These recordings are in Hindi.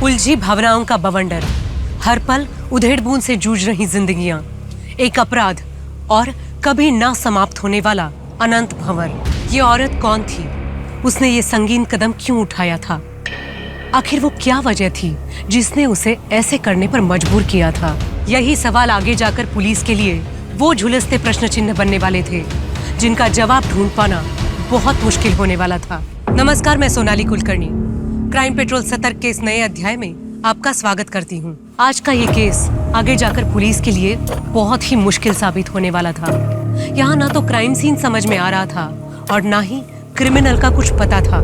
उलझी भावनाओं का बवंडर, हर पल उधेड़-बुन से जूझ रही जिंदगियां, एक अपराध और कभी ना समाप्त होने वाला अनंत भंवर। ये औरत कौन थी? उसने ये संगीन कदम क्यों उठाया था? आखिर वो क्या वजह थी जिसने उसे ऐसे करने पर मजबूर किया था? यही सवाल आगे जाकर पुलिस के लिए वो झुलसते प्रश्न चिन्ह बनने वाले थे, जिनका जवाब ढूंढ पाना बहुत मुश्किल होने वाला था। नमस्कार, मैं सोनाली कुलकर्णी क्राइम पेट्रोल सतर्क के इस नए अध्याय में आपका स्वागत करती हूँ। आज का ये केस आगे जाकर पुलिस के लिए बहुत ही मुश्किल साबित होने वाला था। यहाँ ना तो क्राइम सीन समझ में आ रहा था और ना ही क्रिमिनल का कुछ पता था।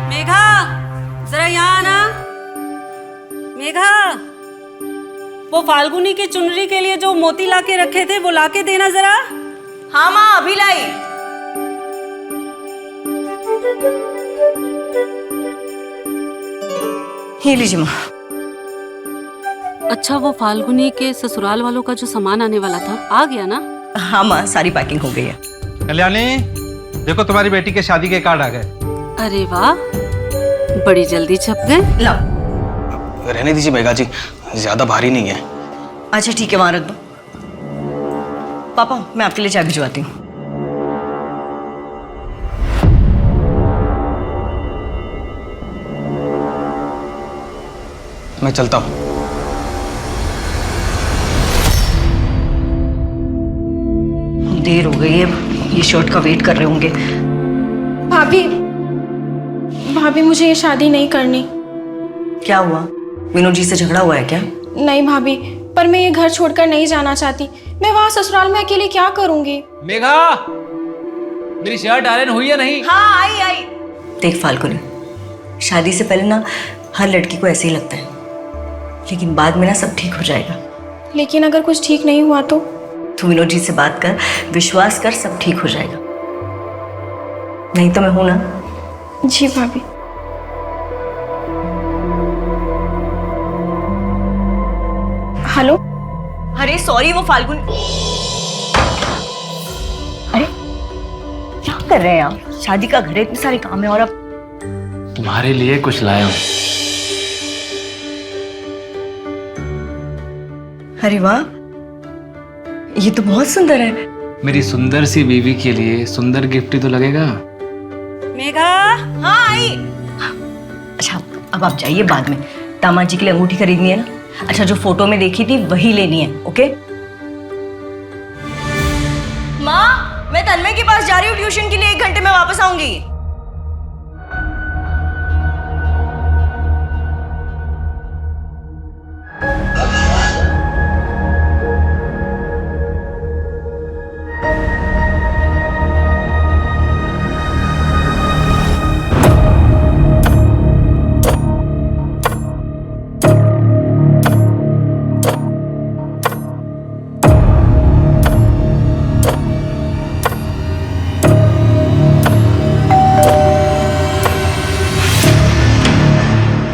मेघा, जरा यहाँ आना। मेघा, वो फाल्गुनी की चुनरी के लिए जो मोती लाके रखे थे वो लाके देना जरा। हाँ माँ, अभी लाई। ये लीजिए माँ। अच्छा, वो फाल्गुनी के ससुराल वालों का जो सामान आने वाला था आ गया ना? हाँ माँ, सारी पैकिंग हो गई है। कल्याणी, देखो तुम्हारी बेटी के शादी के कार्ड आ गए। अरे वाह, बड़ी जल्दी छप गए। लाओ। रहने दीजिए मेघा जी, ज्यादा भारी नहीं है। अच्छा ठीक है, वहां रख दो। पापा, मैं आपके लिए चाय भिजवाती हूँ। मैं चलता हूँ। देर हो गई है, ये शर्ट का वेट कर रहे होंगे। भाभी, भाभी मुझे ये शादी नहीं करनी। क्या हुआ? विनोद जी से झगड़ा हुआ है क्या? नहीं भाभी, पर मैं ये घर छोड़कर नहीं जाना चाहती। मैं वहाँ ससुराल में अकेले क्या करूँगी? मेघा, मेरी शर्ट आयरन हुई या नहीं? हाँ, आई। देख फाल्गुनी, शादी से पहले ना हर लड़की को ऐसे ही लगता है, लेकिन बाद में ना सब ठीक हो जाएगा। लेकिन अगर कुछ ठीक नहीं हुआ तो? तू विनोद जी से बात कर, विश्वास कर, सब ठीक हो जाएगा। नहीं तो मैं हूं ना। जी भाभी। हेलो। अरे सॉरी, वो फाल्गुन। अरे क्या कर रहे हैं आप? शादी का घर है, इतने सारे काम है और अब तुम्हारे लिए कुछ लाया हूं। अरे वाह, ये तो बहुत सुंदर है। मेरी सुंदर सी बीवी के लिए सुंदर गिफ्ट ही तो लगेगा। मेघा, हाँ आई। अच्छा, अब आप जाइए, बाद में दामाद जी के लिए अंगूठी खरीदनी है ना। अच्छा, जो फोटो में देखी थी वही लेनी है, ओके? माँ, मैं तन्मय के पास जा रही हूँ ट्यूशन के लिए, 1 घंटे में वापस आऊंगी।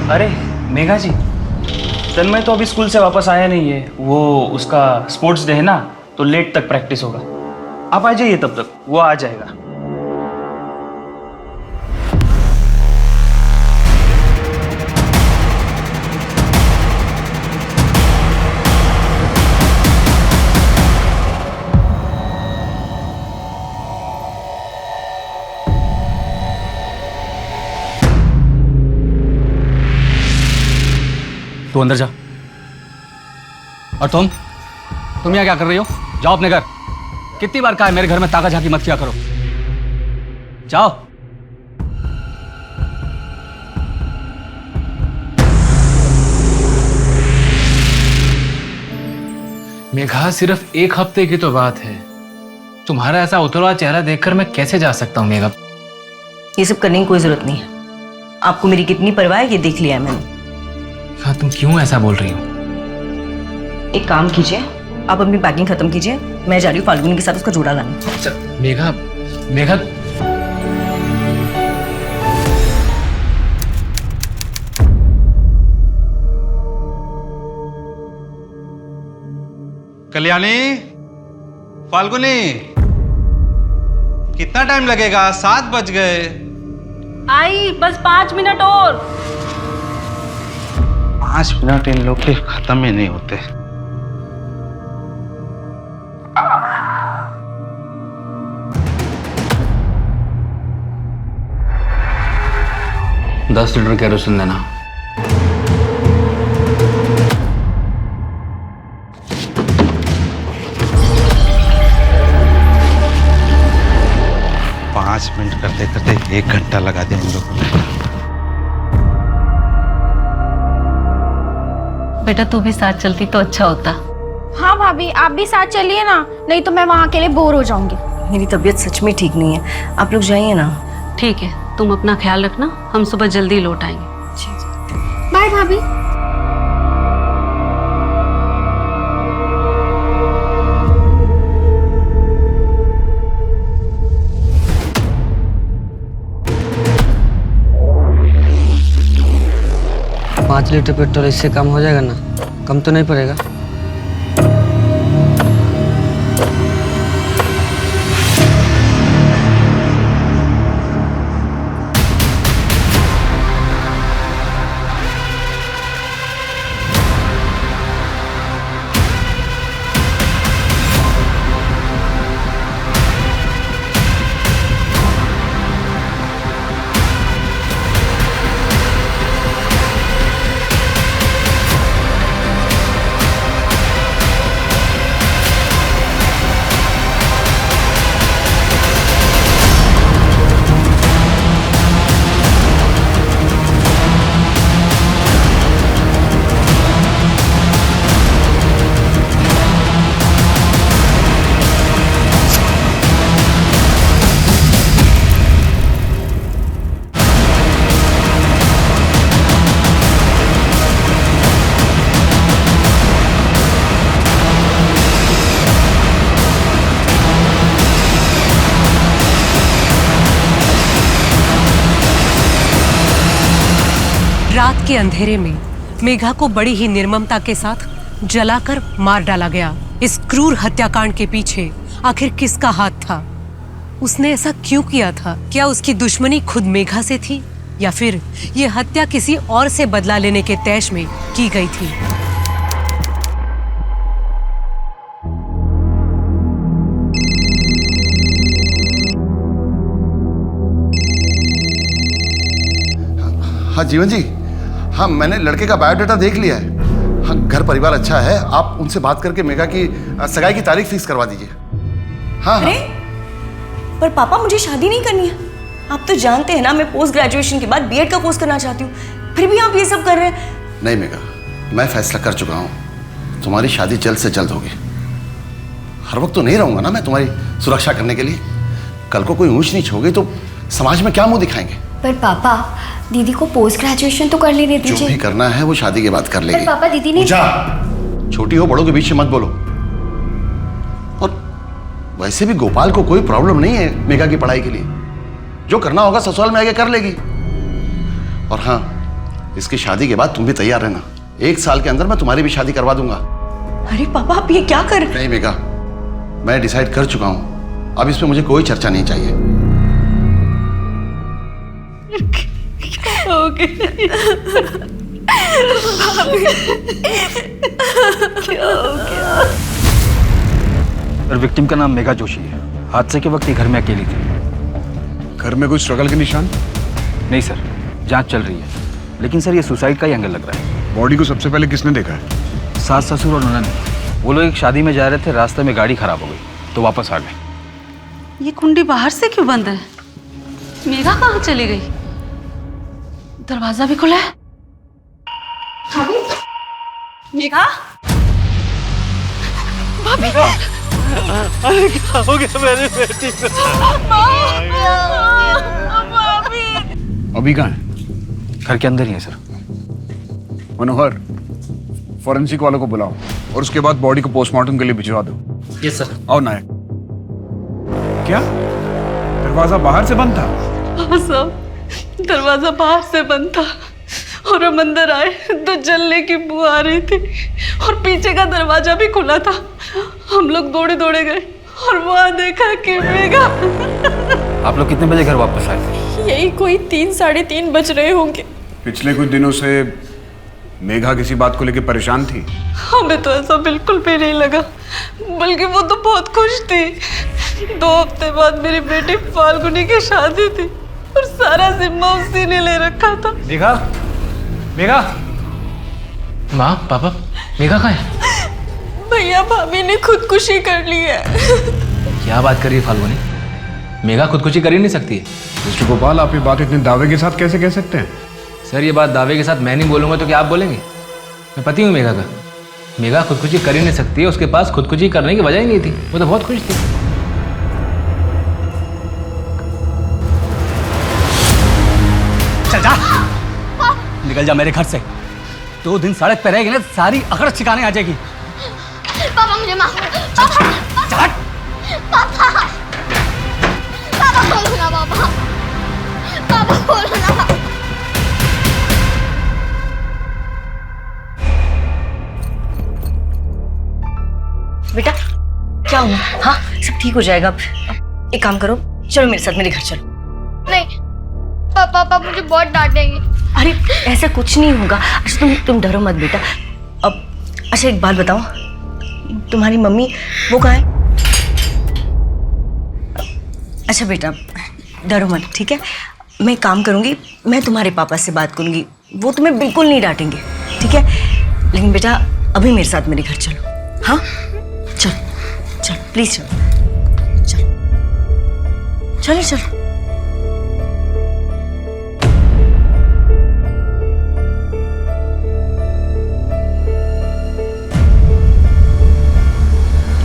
अरे मेघा जी, तन्मय तो अभी स्कूल से वापस आया नहीं है। वो उसका स्पोर्ट्स डे है ना, तो लेट तक प्रैक्टिस होगा। आप आ जाइए, तब तक वो आ जाएगा। तू अंदर जा। और तुम यहाँ क्या कर रही हो? जाओ अपने घर। कितनी बार कहा है मेरे घर में ताका झाकी मत किया करो। जाओ। मेघा, सिर्फ 1 हफ्ते की तो बात है। तुम्हारा ऐसा उतरा चेहरा देखकर मैं कैसे जा सकता हूँ मेघा? ये सब करने की कोई जरूरत नहीं है। आपको मेरी कितनी परवाह है ये देख लिया है मैंने। हाँ, तुम क्यों ऐसा बोल रही हो? एक काम कीजिए, आप अपनी पैकिंग खत्म कीजिए, मैं जा रही हूँ फाल्गुनी के साथ उसका जोड़ा लाने। अच्छा, मेघा, मेघा, कल्याणी, फाल्गुनी, कितना टाइम लगेगा? 7 बज गए। आई बस 5 मिनट और। 5 मिनट इन लोग के खत्म ही नहीं होते। दस लीटर केरोसिन देना। पाँच मिनट करते करते 1 घंटा लगा दिया इन लोगों ने। बेटा तू भी साथ चलती तो अच्छा होता। हाँ भाभी, आप भी साथ चलिए ना, नहीं तो मैं वहाँ अकेले बोर हो जाऊंगी। मेरी तबीयत सच में ठीक नहीं है, आप लोग जाइए ना। ठीक है, तुम अपना ख्याल रखना, हम सुबह जल्दी लौट आएंगे। बाय भाभी। पाँच लीटर पेट्रोल इससे कम हो जाएगा ना? कम तो नहीं पड़ेगा? रात के अंधेरे में मेघा को बड़ी ही निर्ममता के साथ जलाकर मार डाला गया। इस क्रूर हत्याकांड के पीछे आखिर किसका हाथ था? उसने ऐसा क्यों किया था? क्या उसकी दुश्मनी खुद मेघा से थी या फिर ये हत्या किसी और से बदला लेने के तैश में की गई थी? हाँ जीवन जी, हाँ मैंने लड़के का बायोडाटा देख लिया है। हाँ घर परिवार अच्छा है, आप उनसे बात करके मेघा की सगाई की तारीख फिक्स करवा दीजिए। हाँ अरे पर पापा मुझे शादी नहीं करनी है। आप तो जानते हैं ना मैं पोस्ट ग्रेजुएशन के बाद बीएड का कोर्स करना चाहती हूँ, फिर भी आप ये सब कर रहे हैं। नहीं मेघा, मैं फैसला कर चुका हूँ, तुम्हारी शादी जल्द से जल्द होगी। हर वक्त तो नहीं रहूंगा ना मैं तुम्हारी सुरक्षा करने के लिए। कल को कोई ऊंच नीच हो गई तो समाज में क्या मुंह दिखाएंगे? पर पापा दीदी को पोस्ट ग्रेजुएशन तो कर लेने दीजिए। जो भी करना है वो शादी के बाद कर लेगी। पर पापा दीदी ने छोटी हो बड़ों के बीच में मत बोलो। और वैसे भी गोपाल को कोई प्रॉब्लम नहीं है मेघा की पढ़ाई के लिए। जो करना होगा ससुराल में आगे कर लेगी। और हाँ, इसकी शादी के बाद तुम भी तैयार रहना। 1 साल के अंदर मैं तुम्हारी भी शादी करवा दूंगा। अरे पापा आप ये क्या कर रहे हैं? नहीं मेघा, मैं डिसाइड कर चुका हूं, अब इसमें मुझे कोई चर्चा नहीं चाहिए। और विक्टिम का नाम मेघा जोशी है। हादसे के वक्त ये घर में अकेली थी। घर में कोई स्ट्रगल के निशान? नहीं सर, जांच चल रही है, लेकिन सर ये सुसाइड का ही एंगल लग रहा है। बॉडी को सबसे पहले किसने देखा है? सास ससुर और ननद। वो लोग एक शादी में जा रहे थे, रास्ते में गाड़ी खराब हो गई तो वापस आ गए। ये कुंडी बाहर से क्यों बंद है? मेघा कहाँ चली गई? दरवाजा भी खुला है। मेघा, भाभी क्या हो गया मेरी बेटी को? अभी कहाँ है? घर के अंदर ही है सर। मनोहर, फॉरेंसिक वालों को बुलाओ और उसके बाद बॉडी को पोस्टमार्टम के लिए भिजवा दो। Yes sir. आओ नायक। क्या दरवाजा बाहर से बंद था? हाँ साहब, दरवाजा बाहर से बंद था और हम अंदर आए तो जलने की बू आ रही थी और पीछे का दरवाजा भी खुला था। हम लोग दौड़े दौड़े गए और वहाँ देखा कि मेघा। आप लोग कितने बजे घर वापस आए थे? यही कोई 3 साढ़े 3 बज रहे होंगे। पिछले कुछ दिनों से मेघा किसी बात को लेकर परेशान थी? हमें तो ऐसा बिल्कुल भी नहीं लगा, बल्कि वो तो बहुत खुश थी। 2 हफ्ते बाद मेरी बेटी फाल्गुनी की शादी थी और सारा जिम्मा उसी ने ले रखा था। मेघा, मेघा, माँ, पापा, मेघा कहाँ है? भैया भाभी ने खुदकुशी कर ली है। क्या बात कर रही है फाल्गुनी? मेघा खुदकुशी कर ही नहीं सकती है। मिस्टर गोपाल, आप ये बात इतने दावे के साथ कैसे कह सकते हैं? सर, ये बात दावे के साथ मैं नहीं बोलूंगा तो क्या आप बोलेंगे? मैं पति हूँ मेघा का। मेघा खुदकुशी कर ही नहीं सकती है, उसके पास खुदकुशी करने की वजह ही नहीं थी, वो तो बहुत खुश थी। चल जा, निकल जा मेरे घर से। 2 दिन सड़क पे रहेगी ना, सारी अकड़ छिकाने आ जाएगी। पापा मुझे माफ पापा चल। पापा पापा बोलो ना पापा पापा बोलो ना। बेटा क्या हुआ? हाँ, सब ठीक हो जाएगा। अब एक काम करो, चलो मेरे साथ मेरे घर चलो। नहीं पापा मुझे बहुत डांटेंगे। अरे ऐसा कुछ नहीं होगा। अच्छा तुम डरो मत बेटा। अब अच्छा एक बात बताओ, तुम्हारी मम्मी वो कहाँ है? अच्छा बेटा डरो मत, ठीक है? मैं काम करूँगी, मैं तुम्हारे पापा से बात करूँगी, वो तुम्हें बिल्कुल नहीं डांटेंगे, ठीक है? लेकिन बेटा अभी मेरे साथ मेरे घर चलो। हाँ चल चल प्लीज चलो चलो चलो चलो।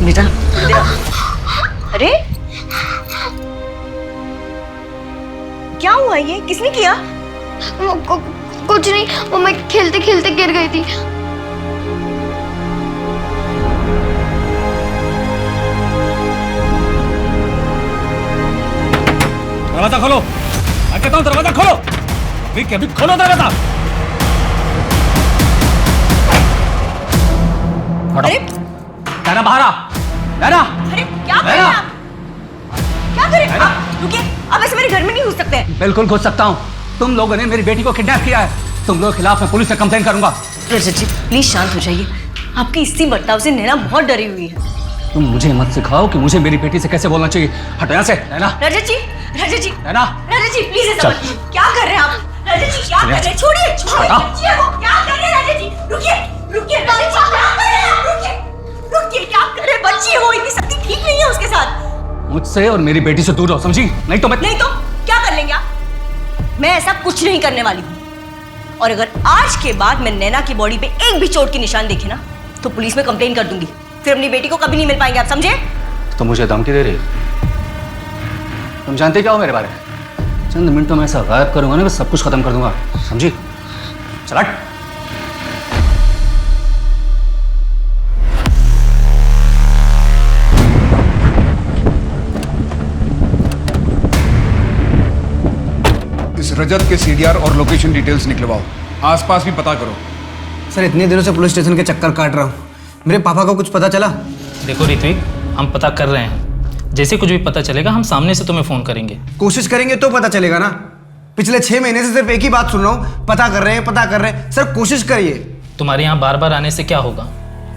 बेटा अरे क्या हुआ? ये किसने किया? कुछ नहीं, वो मैं खेलते खेलते गिर गई थी। दरवाजा खोलो, मैं कहता हूँ दरवाजा खोलो, अभी के अभी खोलो दरवाजा। अरे नैना बाहर आ, नैना। अरे क्या कर रहे हैं आप? क्या कर रहे हैं आप? रुकिए, आप ऐसे मेरे घर में नहीं घुस सकते। बिल्कुल घुस सकता हूँ। तुम लोगों ने मेरी बेटी को किडनैप किया है, तुम लोगों के खिलाफ मैं पुलिस से कंप्लेंट करूंगा। रजत जी प्लीज शांत हो जाइए, आपकी इसी बर्ताव से नैना बहुत डरी हुई है। तुम मुझे मत सिखाओ कि मुझे मेरी बेटी से कैसे बोलना चाहिए। हटो यहाँ से नैना। रजत जी नैना, रजत जी प्लीज ऐसा मत। क्या कर रहे हैं आप? रजत जी क्या कर रहे हैं? छोड़िए छोड़िए बच्चियों को। क्या कर रहे हैं रजत जी? रुकिए रुकिए रजत जी, क्या कर रहे हैं आप? रुकिए रुकिए, क्या कर रहे हैं? बच्ची हो, इतनी सख्ती ठीक नहीं है उसके साथ। मुझसे और मेरी बेटी से दूर रहो, समझी? नहीं तो क्या कर लेंगे आप? मैं ऐसा कुछ नहीं करने वाली हूँ, और अगर आज के बाद मैं नैना की बॉडी पे एक भी चोट के निशान देखे ना तो पुलिस में कंप्लेन कर दूंगी। फिर अपनी बेटी को कभी नहीं मिल पाएंगे, आप समझे? तुम मुझे धमकी दे रही हो? तुम जानते क्या हो मेरे बारे में? चंद मिनटों में ऐसा गायब करूंगा ना, मैं सब कुछ खत्म कर दूंगा, समझी? चल हट। इस रजत के सीडीआर और लोकेशन डिटेल्स निकलवाओ, आसपास भी पता करो। सर इतने दिनों से पुलिस स्टेशन के चक्कर काट रहा हूँ, मेरे पापा को कुछ पता चला? देखो ऋत्विक, हम पता कर रहे हैं, जैसे कुछ भी पता चलेगा हम सामने से तुम्हें फोन करेंगे। कोशिश करेंगे तो पता चलेगा ना। पिछले 6 महीने से सिर्फ एक ही बात सुन रहा हूँ, पता कर रहे हैं। सर कोशिश करिए। तुम्हारे यहाँ बार बार आने से क्या होगा,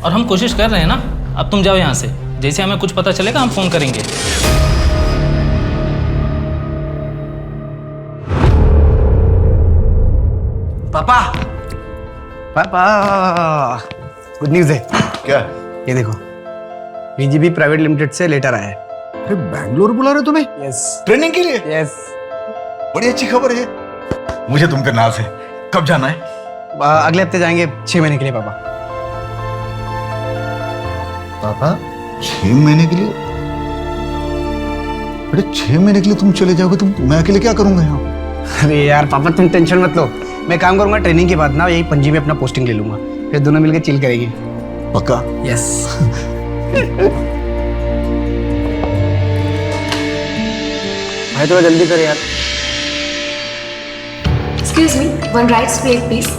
और हम कोशिश कर रहे हैं ना। अब तुम जाओ यहाँ से, जैसे हमें कुछ पता चलेगा हम फोन करेंगे। पापा गुड न्यूज है। क्या? ये देखो, बीजीबी प्राइवेट लिमिटेड से लेटर आया है। अरे बैंगलोर बुला रहे तुम्हें? यस। ट्रेनिंग के लिए? यस। बड़ी अच्छी खबर है, मुझे तुम पे नाज है। कब जाना है? अगले हफ्ते जाएंगे 6 महीने के लिए पापा। पापा 6 महीने के लिए? अरे 6 महीने के लिए तुम चले जाओगे, मैं अकेले क्या करूंगा यहाँ? अरे यार पापा तुम टेंशन मत लो, मैं काम करूंगा, ट्रेनिंग के बाद ना यही पणजी में अपना पोस्टिंग ले लूंगा, फिर दोनों मिलकर चिल करेंगे। पक्का? यस। भाई थोड़ा जल्दी कर यार। Excuse me, one rice plate please.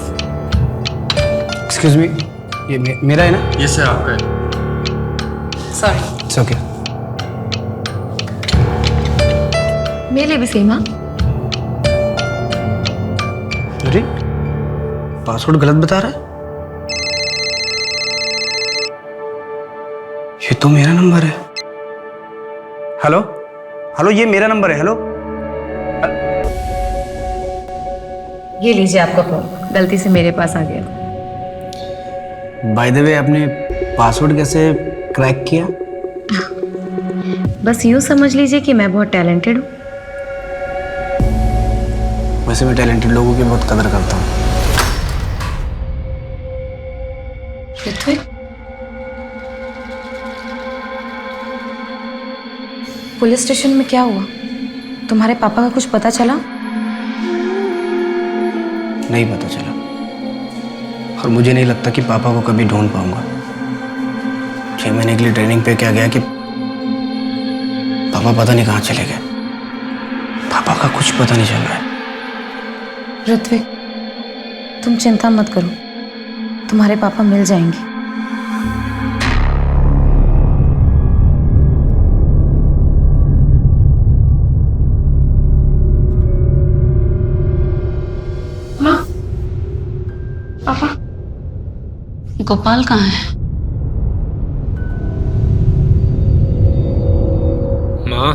Excuse me, ये मेरा है ना? ये सर आपका है। Sorry. It's okay. मेरे लिए भी सेम। हाँ अरे पासवर्ड गलत बता रहा है। ये तो मेरा नंबर है। हेलो हेलो, ये मेरा नंबर है। हेलो, ये लीजिए आपका फोन, गलती से मेरे पास आ गया। बाय द वे, आपने पासवर्ड कैसे क्रैक किया? बस यूँ समझ लीजिए कि मैं बहुत टैलेंटेड हूँ। वैसे मैं टैलेंटेड लोगों की बहुत कदर करता हूँ। ऋत्विक, पुलिस स्टेशन में क्या हुआ? तुम्हारे पापा का कुछ पता चला? नहीं पता चला, और मुझे नहीं लगता कि पापा को कभी ढूंढ पाऊंगा। 6 महीने के लिए ट्रेनिंग पे क्या गया कि पापा पता नहीं कहाँ चले गए। पापा का कुछ पता नहीं चल रहा है। ऋत्विक, तुम चिंता मत करो, तुम्हारे पापा मिल जाएंगे। माँ, पापा, गोपाल कहाँ है? माँ,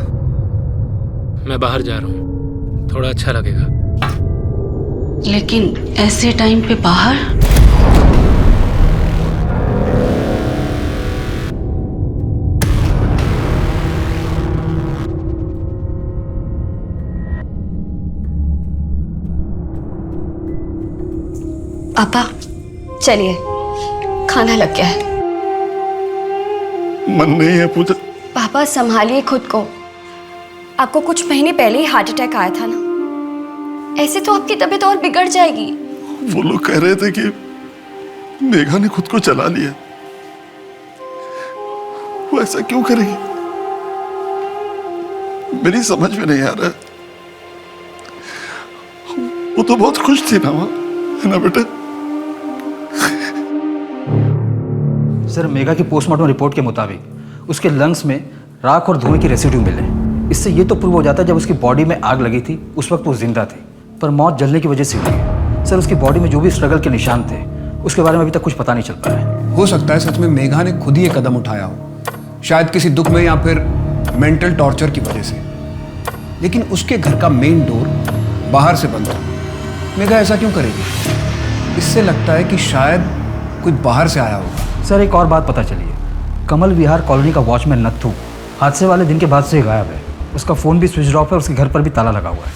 मैं बाहर जा रहा हूँ, थोड़ा अच्छा लगेगा। लेकिन ऐसे टाइम पे बाहर? पापा चलिए, खाना लग गया है। मन नहीं है पूजा। पापा संभालिए खुद को। आपको कुछ महीने पहले ही हार्ट अटैक आया था ना, ऐसे तो आपकी तबीयत और बिगड़ जाएगी। वो लोग कह रहे थे कि मेघा ने खुद को चला लिया। वो ऐसा क्यों करेगी? मेरी समझ में नहीं आ रहा है। वो तो बहुत खुश थी ना, है ना बेटा? सर, मेघा की पोस्टमार्टम रिपोर्ट के मुताबिक उसके लंग्स में राख और धुएं की रेसिड्यू मिले। इससे ये तो प्रूव हो जाता है जब उसकी बॉडी में आग लगी थी उस वक्त वो जिंदा थी, पर मौत जलने की वजह से हुई है। सर, उसकी बॉडी में जो भी स्ट्रगल के निशान थे उसके बारे में अभी तक कुछ पता नहीं चल पाया है। हो सकता है सच में मेघा ने खुद ही ये कदम उठाया हो, शायद किसी दुख में या फिर मेंटल टॉर्चर की वजह से। लेकिन उसके घर का मेन डोर बाहर से बंद था। मेघा ऐसा क्यों करेगी? इससे लगता है कि शायद कोई बाहर से आया होगा। सर, एक और बात पता चली है। कमल विहार कॉलोनी का वॉचमैन नत्थू हादसे वाले दिन के बाद से गायब है। उसका फ़ोन भी स्विच ऑफ है, उसके घर पर भी ताला लगा हुआ है।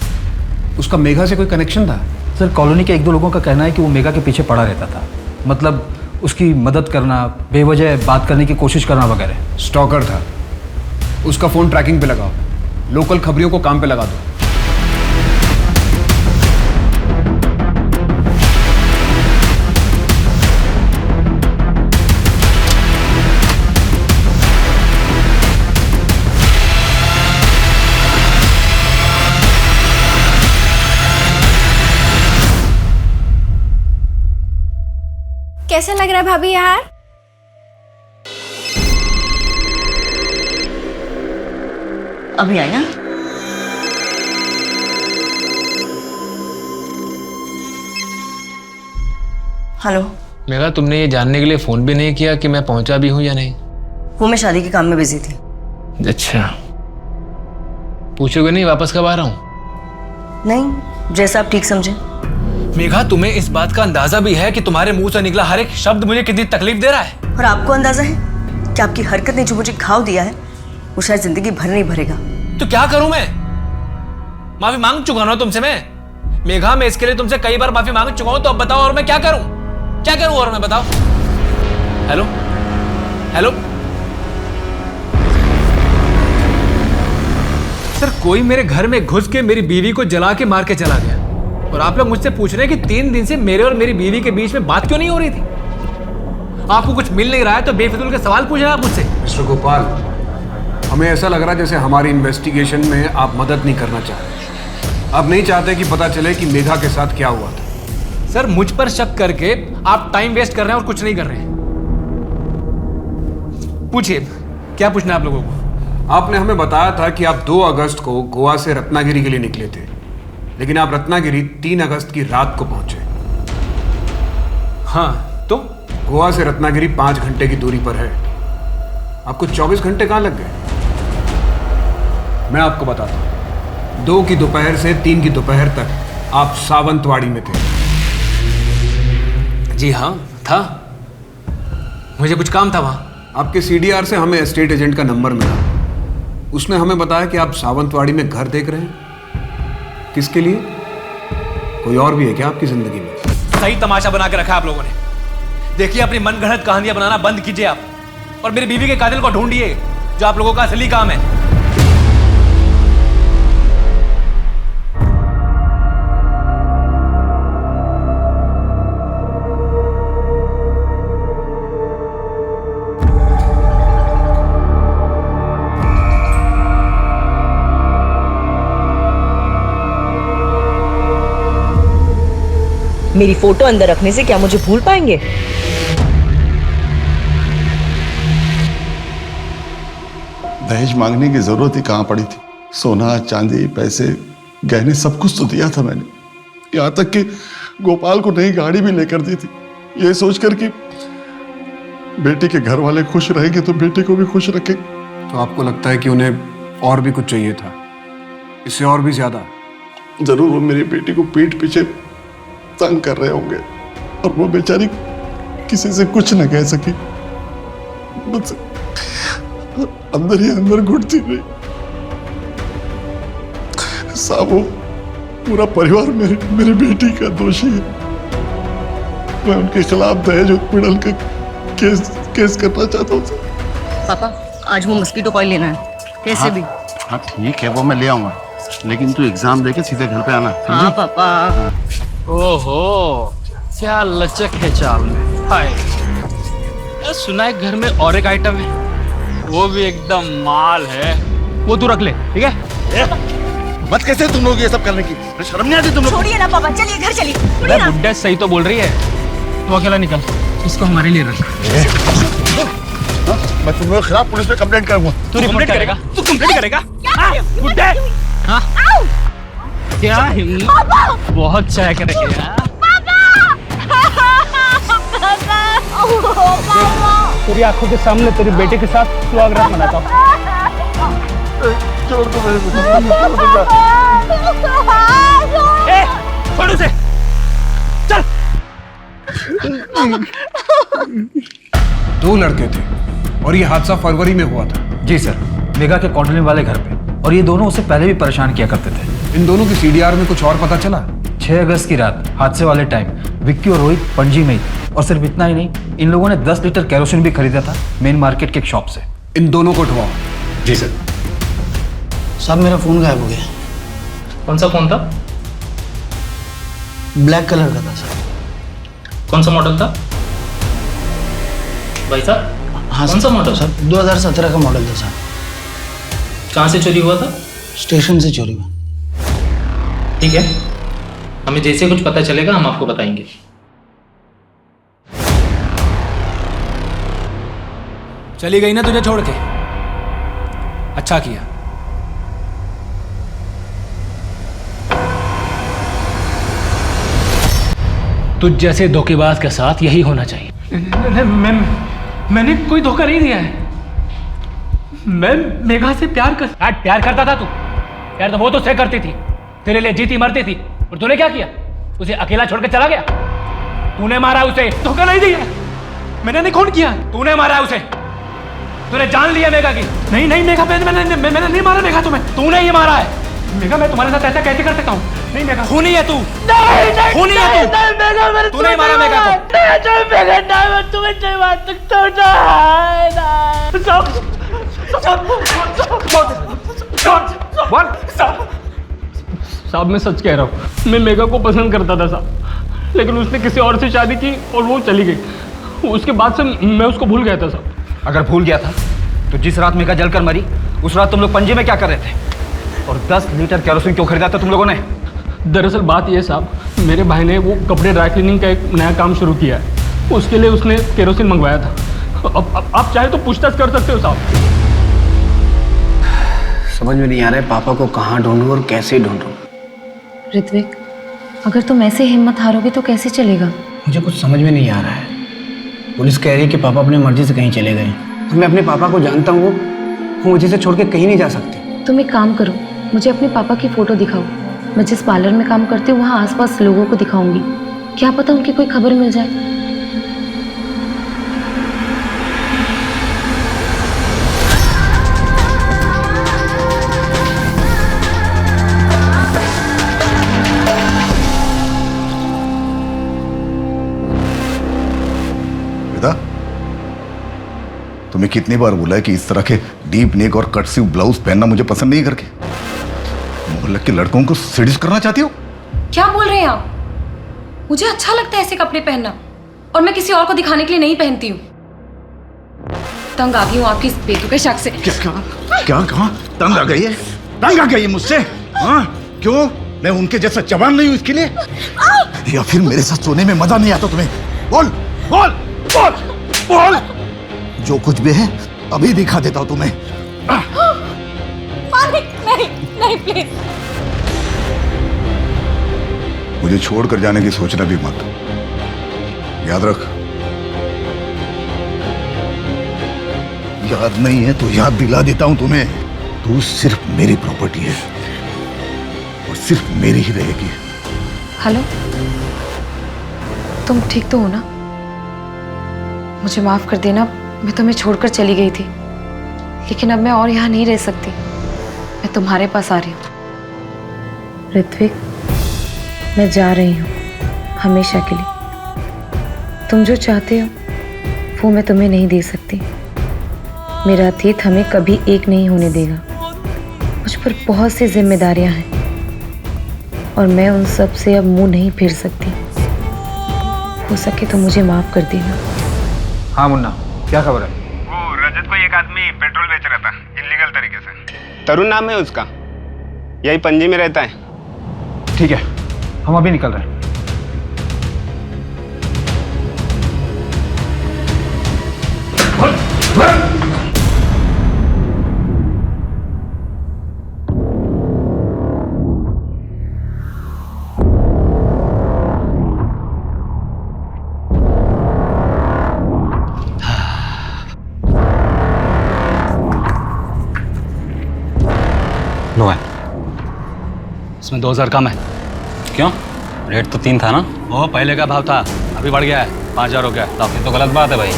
उसका मेघा से कोई कनेक्शन था? सर, कॉलोनी के 1-2 लोगों का कहना है कि वो मेघा के पीछे पड़ा रहता था, मतलब उसकी मदद करना, बेवजह बात करने की कोशिश करना वगैरह। स्टॉकर था। उसका फ़ोन ट्रैकिंग पे लगाओ, लोकल खबरियों को काम पे लगा दो। कैसा लग रहा है भाभी यार? अभी आई ना? हेलो। मेघा, तुमने ये जानने के लिए फ़ोन भी नहीं किया कि मैं पहुंचा भी हूं या नहीं? वो मैं शादी के काम में बिजी थी। अच्छा, पूछोगे नहीं वापस कब आ रहा हूं? नहीं, जैसा आप ठीक समझे। मेघा, तुम्हें इस बात का अंदाजा भी है कि तुम्हारे मुंह से निकला हर एक शब्द मुझे कितनी तकलीफ दे रहा है? और आपको अंदाजा है कि आपकी हरकत ने जो मुझे घाव दिया है वो शायद जिंदगी भर नहीं भरेगा। तो क्या करूं मैं? माफी मांग चुका ना तुमसे मैं। मेघा, मैं इसके लिए तुमसे कई बार माफी मांग चुका हूं, तो अब बताओ और मैं क्या करूं? क्या करूं और मैं, बताओ। हेलो हेलो सर, कोई मेरे घर में घुस के मेरी बीवी को जला के मार के चला गया, और आप लोग मुझसे पूछ रहे हैं कि 3 दिन से मेरे और मेरी बीवी के बीच में बात क्यों नहीं हो रही थी? आपको कुछ मिल नहीं रहा है तो बेफिजूल के सवाल पूछ रहे हैं आप मुझसे। मिस्टर गोपाल, हमें ऐसा लग रहा है जैसे हमारी इन्वेस्टिगेशन में आप मदद नहीं करना चाह रहे। आप नहीं चाहते कि पता चले कि मेघा के साथ क्या हुआ था। सर, मुझ पर शक करके आप टाइम वेस्ट कर रहे हैं और कुछ नहीं कर रहे हैं। पूछिए, क्या पूछना है आप लोगों को? आपने हमें बताया था कि आप 2 अगस्त को गोवा से रत्नागिरी के लिए निकले थे, लेकिन आप रत्नागिरी 3 अगस्त की रात को पहुंचे। हाँ तो गोवा से रत्नागिरी 5 घंटे की दूरी पर है। आपको 24 घंटे कहाँ लग गए? मैं आपको बताता हूं, 2 की दोपहर से 3 की दोपहर तक आप सावंतवाड़ी में थे। जी हाँ था, मुझे कुछ काम था वहां। आपके सीडीआर से हमें एस्टेट एजेंट का नंबर मिला। उसने हमें बताया कि आप सावंतवाड़ी में घर देख रहे हैं। किसके लिए? कोई और भी है क्या आपकी जिंदगी में? सही तमाशा बना के रखा है आप लोगों ने। देखिए, अपनी मनगढ़ंत कहानियां बनाना बंद कीजिए आप, और मेरी बीवी के कातिल को ढूंढिए, जो आप लोगों का असली काम है। मेरी फोटो अंदर रखने से क्या मुझे भूल पाएंगे? दहेज मांगने की जरूरत ही कहां पड़ी थी? सोना, चांदी, पैसे, गहने सब कुछ तो दिया था मैंने। यहां तक कि गोपाल को नई गाड़ी भी लेकर दी थी, ये सोचकर कि बेटी के घर वाले खुश रहेंगे तो बेटे को भी खुश रखेंगे। तो आपको लगता है कि उन्हें और भी कुछ चाहिए था, इससे और भी ज्यादा? जरूर वो मेरी बेटी को पीठ पीछे तंग कर रहे होंगे, और वो बेचारी किसी से कुछ न कह सकी, मुझसे अंदर ही अंदर घुटती रही। साहब, वो पूरा परिवार मेरी बेटी का दोषी है। मैं उनके खिलाफ दहेज उत्पीड़न का केस करना चाहता हूँ। पापा, आज वो मस्कीटो कॉइल लेना है कैसे भी। हाँ ठीक है, वो मैं ले आऊंगा, लेकिन तू एग्जाम देके सीधे घर पे आना। हाँ पापा। ओहो, क्या लचक है चाल में। हाय, सुना है घर में और एक आइटम है, वो भी एकदम माल है। वो तू रख ले, ठीक है? मत कैसे तुम लोग ये सब करने की, शर्म नहीं आती तुम लोग? छोड़िए ना पापा, चलिए घर चलिए। बुड्ढा सही तो बोल रही है, तू अकेला निकल, इसको हमारे लिए रख। मैं तुम लोगों के खिलाफ पुलिस में कंप्लेंट करूंगा। तू कंप्लेंट करेगा? तू कंप्लेंट करेगा? बुड्ढे! क्या हिम्मत, बहुत चाय करेंगे यार। तेरी आंखों के सामने तेरी बेटे के साथ स्वागत मनाता हूँ। छोड़ दो मेरे छोड़ उसे, चल। 2 लड़के थे और ये हादसा फरवरी में हुआ था। जी सर, मेगा के कॉलोनी वाले घर पे, और ये दोनों उससे पहले भी परेशान किया करते थे। इन दोनों की सीडीआर में कुछ और पता चला? 6 अगस्त की रात हादसे वाले टाइम विक्की और रोहित पणजी में ही, और सिर्फ इतना ही नहीं, इन लोगों ने 10 लीटर केरोसिन भी खरीदा था मेन मार्केट के एक शॉप से। इन दोनों को उठवाओ। जी सर। साहब, मेरा फोन गायब हो गया। कौन सा फोन था? ब्लैक कलर का था सर। कौन सा मॉडल था भाई साहब? हाँ कौन सा मॉडल? सर 2017 का मॉडल था सर। कहाँ से चोरी हुआ था? स्टेशन से चोरी हुआ। ठीक है, हमें जैसे कुछ पता चलेगा हम आपको बताएंगे। चली गई ना तुझे छोड़ के? अच्छा किया। तुझ जैसे धोखेबाज के साथ यही होना चाहिए। मैंने कोई धोखा नहीं दिया है। मैं मेघा से प्यार करता था। तू प्यार तो वो तो से करती थी, तेरे लिए जीती मरती थी, और तूने क्या किया? उसे अकेला छोड़ के चला गया। तूने मारा उसे, धोखा नहीं दिया। मैंने नहीं, खून किया। तूने मारा उसे, तूने जान लिया मेघा की। नहीं मेघा, मैंने नहीं मारा मेघा तुम्हें, तूने ही मारा है। मेघा, मैं तुम्हारे साथ ऐसा कैसे कर सकता हूँ? नहीं मेघा, खूनी है तू। खूनी है तू। तूने ही मारा मेघा को। तुम्हें नहीं मार सकता। साहब, मैं सच कह रहा हूँ, मैं मेघा को पसंद करता था साहब, लेकिन उसने किसी और से शादी की और वो चली गई। उसके बाद से मैं उसको भूल गया था साहब। अगर भूल गया था तो जिस रात मेघा जलकर मरी, उस रात तुम लोग पणजी में क्या कर रहे थे? और 10 लीटर केरोसिन क्यों खरीदा था तुम लोगों ने? दरअसल बात यह साहब, मेरे भाई ने वो कपड़े ड्राई क्लीनिंग का एक नया काम शुरू किया है, उसके लिए उसने केरोसिन मंगवाया था। अब आप चाहे तो पूछताछ कर सकते हो साहब। समझ में नहीं आ रहा है पापा को कहाँ ढूंढूं और कैसे ढूंढूं। ऋत्विक, अगर तुम ऐसे हिम्मत हारोगे तो कैसे चलेगा? मुझे कुछ समझ में नहीं आ रहा है। पुलिस कह रही है कि पापा अपनी मर्जी से कहीं चले गए। तो मैं अपने पापा को जानता हूँ, वो मुझे से छोड़ के कहीं नहीं जा सकते। तुम एक काम करो, मुझे अपने पापा की फ़ोटो दिखाओ। मैं जिस पार्लर में काम करती हूँ वहाँ आसपास लोगों को दिखाऊंगी, क्या पता उनकी कोई खबर मिल जाए। तुम्हें कितनी बार बोला है कि इस तरह के डीप नेक और कट स्लीव ब्लाउज पहनना मुझे पसंद नहीं करके। मोहल्ले के लड़कों को सेड्यूस करना चाहती हो? क्या बोल रहे हैं आप? मुझे अच्छा लगता है ऐसे कपड़े पहनना, और मैं किसी और को दिखाने के लिए नहीं पहनती हूँ। तंग आ गई हूँ आपकी इस बेतुके शक से। क्या कहा? तंग आ गई है? तंग आ गई है मुझसे? हाँ, क्यों? मैं उनके जैसा जवान नहीं हूँ इसके लिए? या फिर मेरे साथ सोने में मजा नहीं आता तुम्हें? बोल बोल बोल बोल। जो कुछ भी है अभी दिखा देता हूं तुम्हें। नहीं नहीं प्लीज। मुझे छोड़कर जाने की सोचना भी मत, याद रख। याद नहीं है तो याद दिला देता हूं तुम्हें। तू सिर्फ मेरी प्रॉपर्टी है और सिर्फ मेरी ही रहेगी। हेलो, तुम ठीक तो हो ना? मुझे माफ कर देना, मैं तुम्हें छोड़कर चली गई थी, लेकिन अब मैं और यहाँ नहीं रह सकती। मैं तुम्हारे पास आ रही हूँ। ऋत्विक, मैं जा रही हूँ हमेशा के लिए। तुम जो चाहते हो वो मैं तुम्हें नहीं दे सकती। मेरा अतीत हमें कभी एक नहीं होने देगा। मुझ पर बहुत सी जिम्मेदारियां हैं और मैं उन सब से अब मुंह नहीं फेर सकती। हो सके तो मुझे माफ कर देना। हाँ मुन्ना, क्या खबर है? वो रजत को एक आदमी पेट्रोल बेच रहा था इलीगल तरीके से। तरुण नाम है उसका, यही पणजी में रहता है। ठीक है, हम अभी निकल रहे हैं। लो है, इसमें 2000 कम है। क्यों? रेट तो 3 था ना? वो पहले का भाव था, अभी बढ़ गया है, 5000 हो गया। ये तो गलत बात है भाई।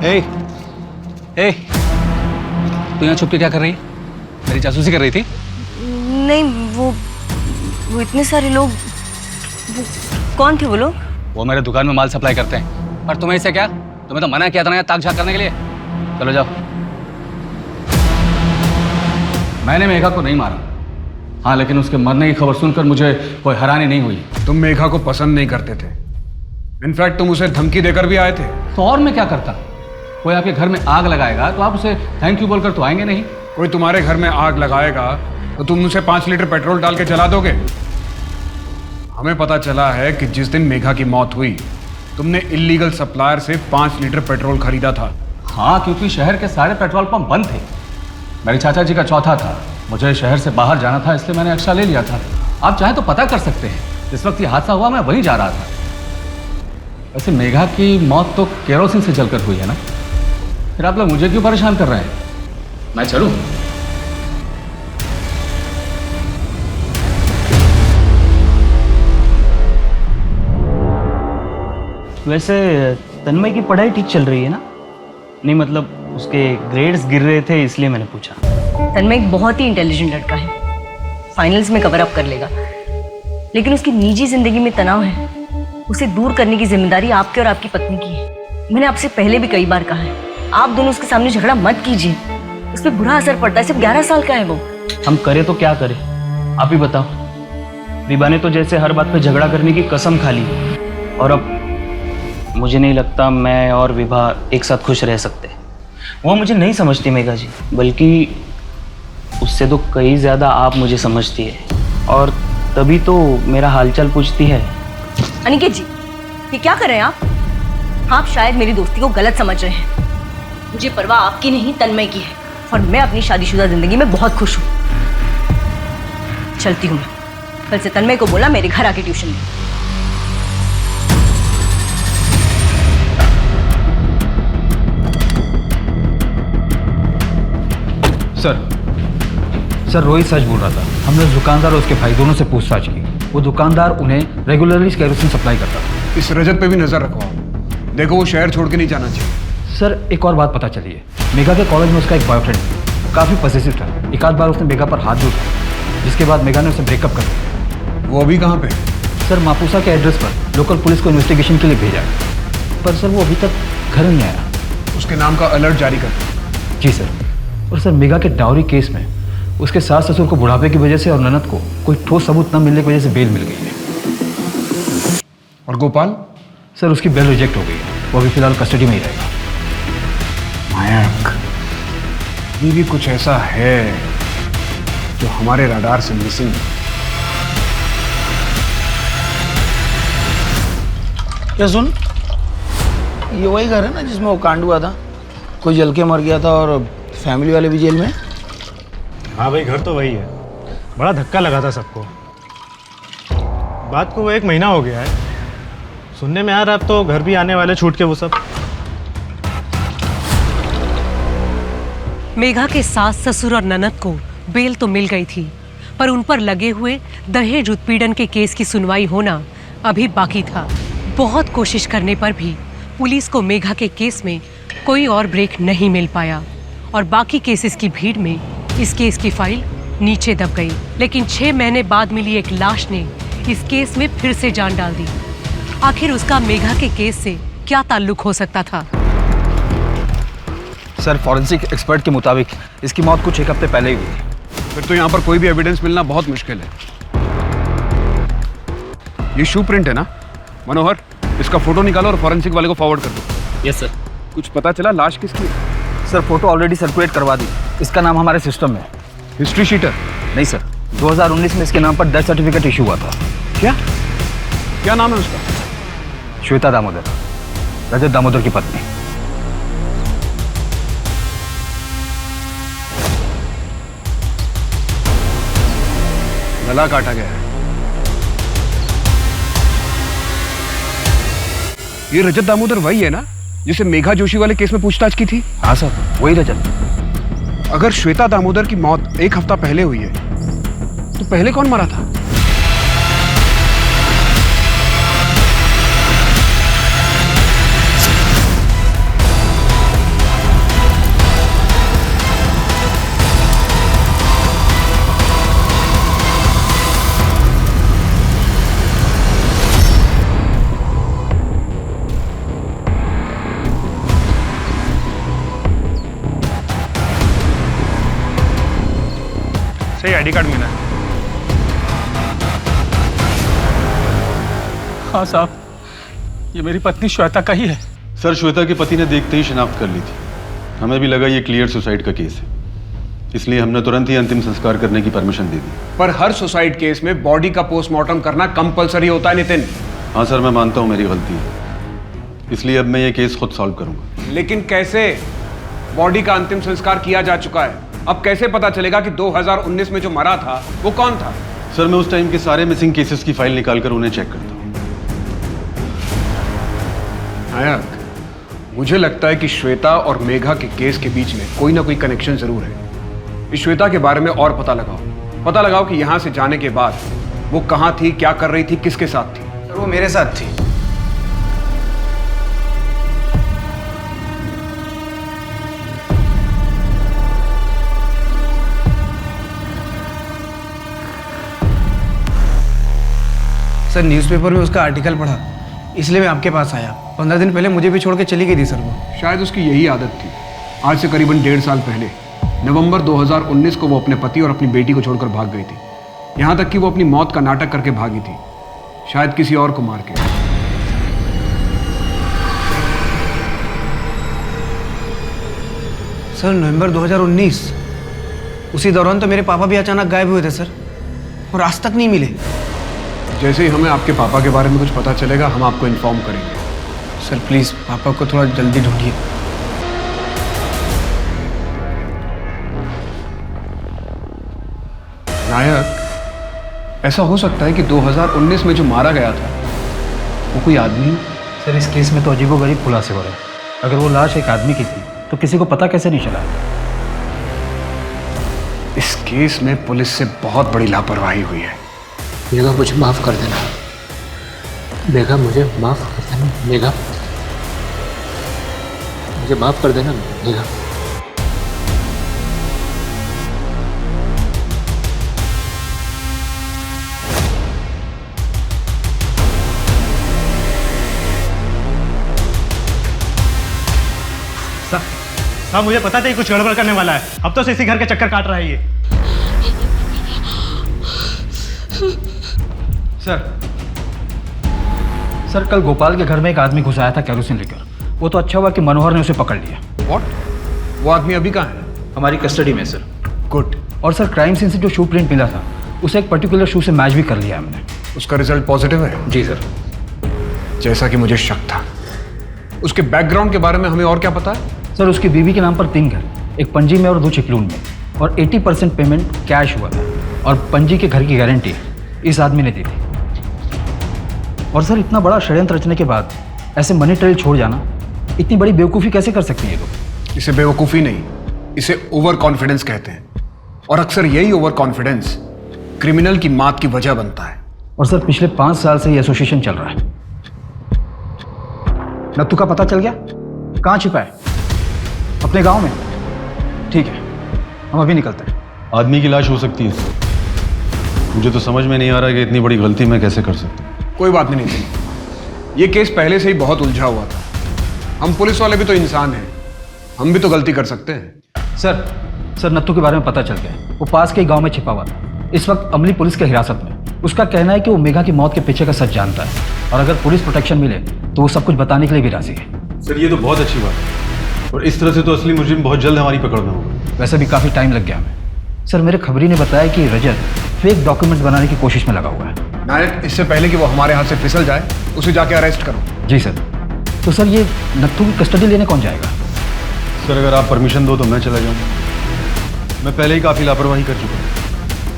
ए, तू यहाँ छुप के क्या कर रही है? मेरी जासूसी कर रही थी? नहीं, वो इतने सारे लोग। वो कौन थे वो लोग? वो मेरे दुकान में माल सप्लाई करते हैं। पर तुम्हें इससे क्या? तुम्हें तो मना किया था ना ताक झाक करने के लिए। चलो जाओ। मैंने मेघा को नहीं मारा, हाँ, लेकिन उसके मरने की खबर सुनकर मुझे कोई हैरानी नहीं हुई। तुम मेघा को पसंद नहीं करते थे, इनफैक्ट तुम उसे धमकी देकर भी आए थे। तो और मैं क्या करता? कोई आपके घर में आग लगाएगा तो आप उसे थैंक यू बोलकर तो आएंगे नहीं। कोई तुम्हारे घर में आग लगाएगा तो तुम उसे 5 लीटर पेट्रोल डाल के जला दोगे। हमें पता चला है कि जिस दिन मेघा की मौत हुई तुमने इलीगल सप्लायर से 5 लीटर पेट्रोल खरीदा था। हाँ, क्योंकि शहर के सारे पेट्रोल पंप बंद थे। मेरे चाचा जी का चौथा था, मुझे शहर से बाहर जाना था, इसलिए मैंने एक्स्ट्रा ले लिया था। आप चाहें तो पता कर सकते हैं, जिस वक्त ये हादसा हुआ मैं वहीं जा रहा था। वैसे मेघा की मौत तो केरोसिन से जलकर हुई है ना, फिर आप लोग मुझे क्यों परेशान कर रहे हैं? मैं चलूं? वैसे तन्मय की पढ़ाई ठीक चल रही है ना? नहीं, मतलब उसके ग्रेड्स गिर रहे थे इसलिए मैंने पूछा। तन्मय एक बहुत ही इंटेलिजेंट लड़का है, फाइनल्स में कवर अप कर लेगा, लेकिन उसकी निजी जिंदगी में तनाव है। उसे दूर करने की जिम्मेदारी आपके और आपकी पत्नी की है। मैंने आपसे पहले भी कई बार कहा है, आप दोनों उसके सामने झगड़ा मत कीजिए, उस पर बुरा असर पड़ता है। सिर्फ 11 साल का है वो। हम करें तो क्या करें, आप ही बताओ। रिबा ने तो जैसे हर बात पे झगड़ा करने की कसम खा ली, और अब मुझे नहीं लगता मैं और विभा एक साथ खुश रह सकते। वो मुझे नहीं समझती मेघा जी, बल्कि उससे तो कई ज़्यादा आप मुझे समझती है, और तभी तो मेरा हालचाल पूछती है। अनिकेत जी, ये क्या कर रहे हैं आप? शायद मेरी दोस्ती को गलत समझ रहे हैं। मुझे परवाह आपकी नहीं तन्मय की है, और मैं अपनी शादीशुदा जिंदगी में बहुत खुश हूँ। चलती हूँ मैं। कल से तन्मय को बोला मेरे घर आके ट्यूशन दे। सर रोहित सच बोल रहा था। हमने उस दुकानदार और उसके भाई दोनों से पूछताछ की। वो दुकानदार उन्हें रेगुलरली केरोसिन सप्लाई करता था। इस रजत पे भी नजर रखवाओ, देखो वो शहर छोड़ के नहीं जाना चाहिए। सर एक और बात पता चली है, मेघा के कॉलेज में उसका एक बॉयफ्रेंड काफ़ी पॉसेसिव था। एक आध बार उसने मेघा पर हाथ भी उठाया, जिसके बाद मेघा ने उसे ब्रेकअप कर दिया। वो अभी कहाँ पे? सर मापुसा के एड्रेस पर लोकल पुलिस को इन्वेस्टिगेशन के लिए भेजा है, पर सर वो अभी तक घर नहीं आया। उसके नाम का अलर्ट जारी कर दो। जी सर। और सर मेघा के डाउरी केस में उसके सास ससुर को बुढ़ापे की वजह से और ननद को कोई ठोस सबूत न मिलने की वजह से बेल मिल गई है। और गोपाल? सर उसकी बेल रिजेक्ट हो गई है, वो अभी फिलहाल कस्टडी में ही रहेगा। मायक, ये भी कुछ ऐसा है जो हमारे रडार से मिसिंग है। क्या सुन, ये वही घर है ना जिसमें वो कांड हुआ था, कोई जल के मर गया था और फैमिली वाले भी जेल में? हाँ भाई, घर तो वही है। बड़ा धक्का लगा था सबको। बात को वो 1 महीना हो गया है। सुनने में आ रहा है अब तो घर भी आने वाले छूट के वो सब। मेघा के सास ससुर और ननद को बेल तो मिल गई थी, पर उन पर लगे हुए दहेज उत्पीड़न के केस की सुनवाई होना अभी बाकी था। बहुत कोशिश करने पर भी पुलिस को मेघा के केस में कोई और ब्रेक नहीं मिल पाया और बाकी केसेस की भीड़ में इस केस की फाइल नीचे दब गई। लेकिन 6 महीने बाद मिली एक लाश ने इस केस में फिर से जान डाल दी। आखिर उसका मेघा के केस से क्या ताल्लुक हो सकता था? सर फॉरेंसिक एक्सपर्ट के मुताबिक इसकी मौत कुछ 1 हफ्ते पहले ही हुई थी। फिर तो यहाँ पर कोई भी एविडेंस मिलना बहुत मुश्किल है। ये शू प्रिंट है ना? मनोहर, इसका फोटो निकालो और फॉरेंसिक वाले को फॉरवर्ड कर दो। Yes sir. कुछ पता चला लाश किसकी? सर फोटो ऑलरेडी सर्कुलेट करवा दी, इसका नाम हमारे सिस्टम में। History sheeter? नहीं सर, 2019 में इसके नाम पर डेथ सर्टिफिकेट इशू हुआ था। क्या नाम है उसका? श्वेता दामोदर, रजत दामोदर की पत्नी। गला काटा गया है। ये रजत दामोदर वही है ना जिसे मेघा जोशी वाले केस में पूछताछ की थी? हाँ सर, वही रजत। अगर श्वेता दामोदर की मौत 1 हफ्ता पहले हुई है तो पहले कौन मरा था? सही आईडी कार्ड मिला है। हाँ साहब, ये मेरी पत्नी श्वेता का ही है। सर श्वेता के पति ने देखते ही शिनाख्त कर ली थी। हमें भी लगा ये क्लियर सुसाइड का केस है, इसलिए हमने तुरंत ही अंतिम संस्कार करने की परमिशन दे दी। पर हर सुसाइड केस में बॉडी का पोस्टमार्टम करना कंपलसरी होता है नितिन। हाँ सर, मैं मानता हूँ मेरी गलती है, इसलिए अब मैं ये केस खुद सॉल्व करूंगा। लेकिन कैसे? बॉडी का अंतिम संस्कार किया जा चुका है, अब कैसे पता चलेगा कि 2019 में जो मरा था वो कौन था? सर मैं उस टाइम के सारे मिसिंग केसेस की फाइल निकालकर उन्हें चेक करता हूँ। नायक, मुझे लगता है कि श्वेता और मेघा के केस के बीच में कोई ना कोई कनेक्शन जरूर है। इस श्वेता के बारे में और पता लगाओ कि यहां से जाने के बाद वो कहां थी, क्या कर रही थी, किसके साथ थी। सर वो मेरे साथ थी। सर न्यूज़पेपर में उसका आर्टिकल पढ़ा, इसलिए मैं आपके पास आया। 15 दिन पहले मुझे भी छोड़ के चली गई थी सर वो। शायद उसकी यही आदत थी। आज से करीबन 1.5 साल पहले नवंबर 2019 को वो अपने पति और अपनी बेटी को छोड़कर भाग गई थी। यहाँ तक कि वो अपनी मौत का नाटक करके भागी थी, शायद किसी और को मार के। सर नवंबर 2019, उसी दौरान तो मेरे पापा भी अचानक गायब हुए थे सर, और आज तक नहीं मिले। जैसे ही हमें आपके पापा के बारे में कुछ पता चलेगा हम आपको इन्फॉर्म करेंगे। सर प्लीज़ पापा को थोड़ा जल्दी ढूंढिए। नायक, ऐसा हो सकता है कि 2019 में जो मारा गया था वो कोई आदमी? सर इस केस में तो अजीबोगरीब खुलासे हो रहे हैं। अगर वो लाश एक आदमी की थी तो किसी को पता कैसे नहीं चला? इस केस में पुलिस से बहुत बड़ी लापरवाही हुई है। मेघा मुझे माफ कर देना, मेघा मुझे माफ कर देना, मेघा मुझे माफ कर देना मेघा। हाँ, मुझे पता था ये कुछ गड़बड़ करने वाला है। अब तो इसी घर के चक्कर काट रहा है ये। सर कल गोपाल के घर में एक आदमी घुस आया था केरोसिन लेकर। वो तो अच्छा हुआ कि मनोहर ने उसे पकड़ लिया। व्हाट? वो आदमी अभी कहाँ है? हमारी कस्टडी में सर। गुड। और सर क्राइम सीन से जो शू प्रिंट मिला था उसे एक पर्टिकुलर शू से मैच भी कर लिया हमने। उसका रिजल्ट पॉजिटिव है? जी सर। जैसा कि मुझे शक था। उसके बैकग्राउंड के बारे में हमें और क्या पता है? सर उसकी बीवी के नाम पर 3 घर, एक पंजी में और 2 चिपलून में, और 80% पेमेंट कैश हुआ था और पंजी के घर की गारंटी इस आदमी ने दी थी। और सर इतना बड़ा षड्यंत्र रचने के बाद ऐसे मनी ट्रेल छोड़ जाना, इतनी बड़ी बेवकूफ़ी कैसे कर सकती है लोग? इसे बेवकूफ़ी नहीं, इसे ओवर कॉन्फिडेंस कहते हैं। और अक्सर यही ओवर कॉन्फिडेंस क्रिमिनल की मात की वजह बनता है। और सर पिछले 5 साल से ये एसोसिएशन चल रहा है। नत्थू का पता चल गया? कहाँ छिपा है? अपने गांव में? ठीक है, हम अभी निकलते हैं। आदमी की लाश हो सकती है। मुझे तो समझ में नहीं आ रहा कि इतनी बड़ी गलती मैं कैसे कर सकता हूँ। कोई बात नहीं थी। ये केस पहले से ही बहुत उलझा हुआ था। हम पुलिस वाले भी तो इंसान हैं, हम भी तो गलती कर सकते हैं। सर नत्थू के बारे में पता चल गया। वो पास के ही गांव में छिपा हुआ था। इस वक्त अमली पुलिस के हिरासत में। उसका कहना है कि वो मेघा की मौत के पीछे का सच जानता है, और अगर पुलिस प्रोटेक्शन मिले तो वो सब कुछ बताने के लिए भी राजी है। सर ये तो बहुत अच्छी बात है, और इस तरह से तो असली मुजरिम बहुत जल्द हमारी पकड़ में होगा। वैसे भी काफ़ी टाइम लग गया हमें। सर मेरे खबरी ने बताया कि रजत फेक डॉक्यूमेंट्स बनाने की कोशिश में लगा हुआ है। नायक, इससे पहले कि वो हमारे हाथ से फिसल जाए उसे जाके अरेस्ट करो। जी सर। तो सर ये नत्थू की कस्टडी लेने कौन जाएगा? सर अगर आप परमिशन दो तो मैं चला जाऊँ। मैं पहले ही काफ़ी लापरवाही कर चुका हूँ,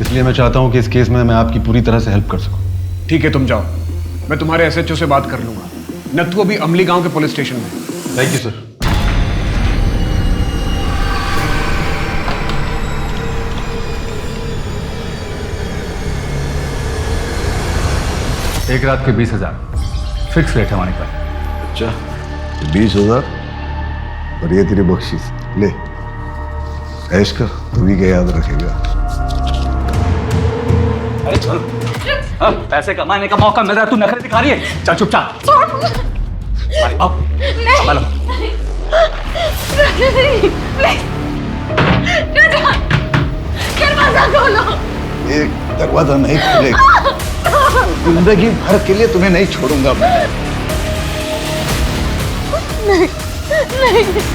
इसलिए मैं चाहता हूँ कि इस केस में मैं आपकी पूरी तरह से हेल्प कर सकूँ। ठीक है, तुम जाओ। मैं तुम्हारे SHO से बात कर लूंगा। नत्थू अभी अमली गांव के पुलिस स्टेशन में। Thank you sir. एक रात के 20,000 फिक्स रेट है हमारे पास। अच्छा 20,000 और ये तेरी बख्शीश ले, ऐश कर, तू भी क्या याद रखेगा। अरे चल, अब पैसे कमाने का मौका मिल रहा है, तू नखरे दिखा रही है। चल चुपचाप। दरवाजा खोलो। एक दरवाजा नहीं खुलेगा, जिंदगी भर के लिए तुम्हें नहीं छोड़ूंगा मैं। नहीं, नहीं।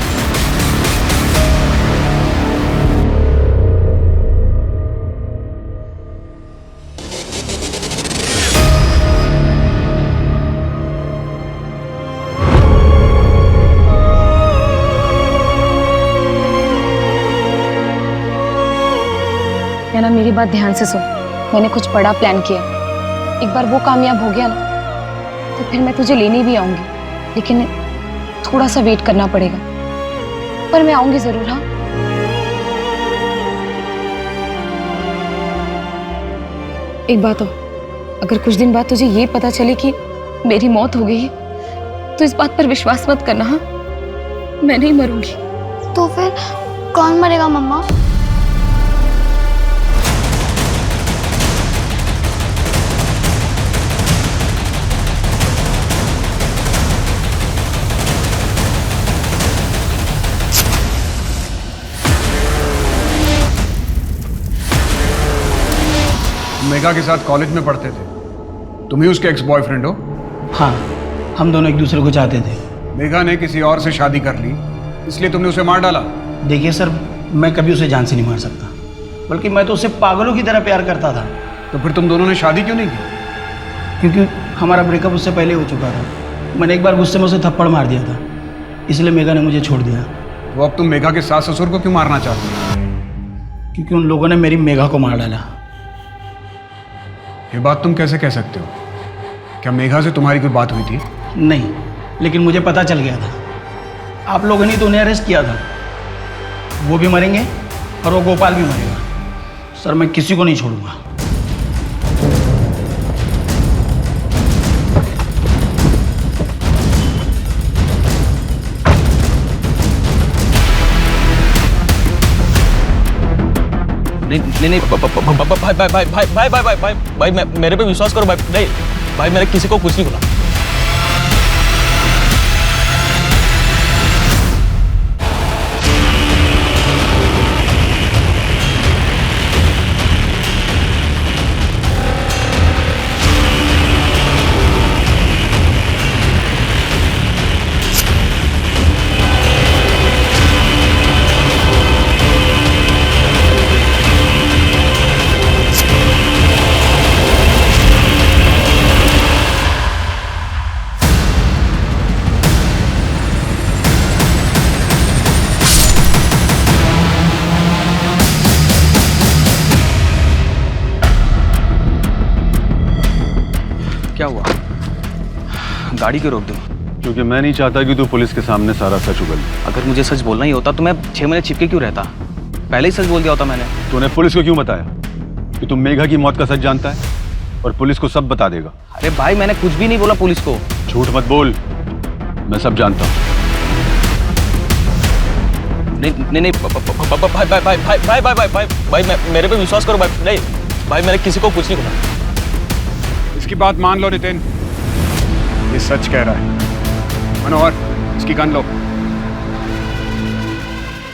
ना मेरी बात ध्यान से सुन। मैंने कुछ बड़ा प्लान किया। एक बार वो कामयाब हो गया ना तो फिर मैं तुझे लेने भी आऊंगी, लेकिन थोड़ा सा वेट करना पड़ेगा, पर मैं आऊंगी जरूर। हाँ, एक बात और, अगर कुछ दिन बाद तुझे ये पता चले कि मेरी मौत हो गई है तो इस बात पर विश्वास मत करना। हाँ, मैं नहीं मरूंगी। तो फिर कौन मरेगा मम्मा? मेघा के साथ कॉलेज में पढ़ते थे, तुम ही उसके एक्स बॉयफ्रेंड हो? हाँ, हम दोनों एक दूसरे को चाहते थे। मेघा ने किसी और से शादी कर ली, इसलिए तुमने उसे मार डाला? देखिए सर, मैं कभी उसे जान से नहीं मार सकता, बल्कि मैं तो उससे पागलों की तरह प्यार करता था। तो फिर तुम दोनों ने शादी क्यों नहीं की? क्योंकि हमारा ब्रेकअप उससे पहले हो चुका था। मैंने एक बार गुस्से में उसे थप्पड़ मार दिया था, इसलिए मेघा ने मुझे छोड़ दिया। तो अब तुम मेघा के सास ससुर को क्यों मारना चाहते हो? क्योंकि उन लोगों ने मेरी मेघा को मार डाला। ये बात तुम कैसे कह सकते हो? क्या मेघा से तुम्हारी कोई बात हुई थी? नहीं, लेकिन मुझे पता चल गया था। आप लोगों ने तो उन्हें अरेस्ट किया था। वो भी मरेंगे और वो गोपाल भी मरेगा। सर, मैं किसी को नहीं छोड़ूंगा। नहीं भाई मेरे पे विश्वास करो भाई। नहीं भाई, मैंने किसी को कुछ नहीं बोला। क्या हुआ? गाड़ी क्यों रोक दी? क्योंकि मैं नहीं चाहता कि तू पुलिस के सामने सारा सच उगल। अगर मुझे सच बोलना ही होता तो मैं 6 महीने छिपके क्यों रहता? पहले ही सच बोल दिया होता मैंने। तूने पुलिस को क्यों बताया कि तुम मेघा की मौत का सच जानता है और पुलिस को सब बता देगा? अरे भाई, मैंने कुछ भी नहीं बोला पुलिस को। झूठ मत बोल, मैं सब जानता हूँ। नहीं भाई, मेरे पे विश्वास करो भाई। नहीं भाई, मैंने किसी को कुछ नहीं बोला। इसकी बात मान लो नितिन, ये सच कह रहा है। मनोहर, इसकी गन लो।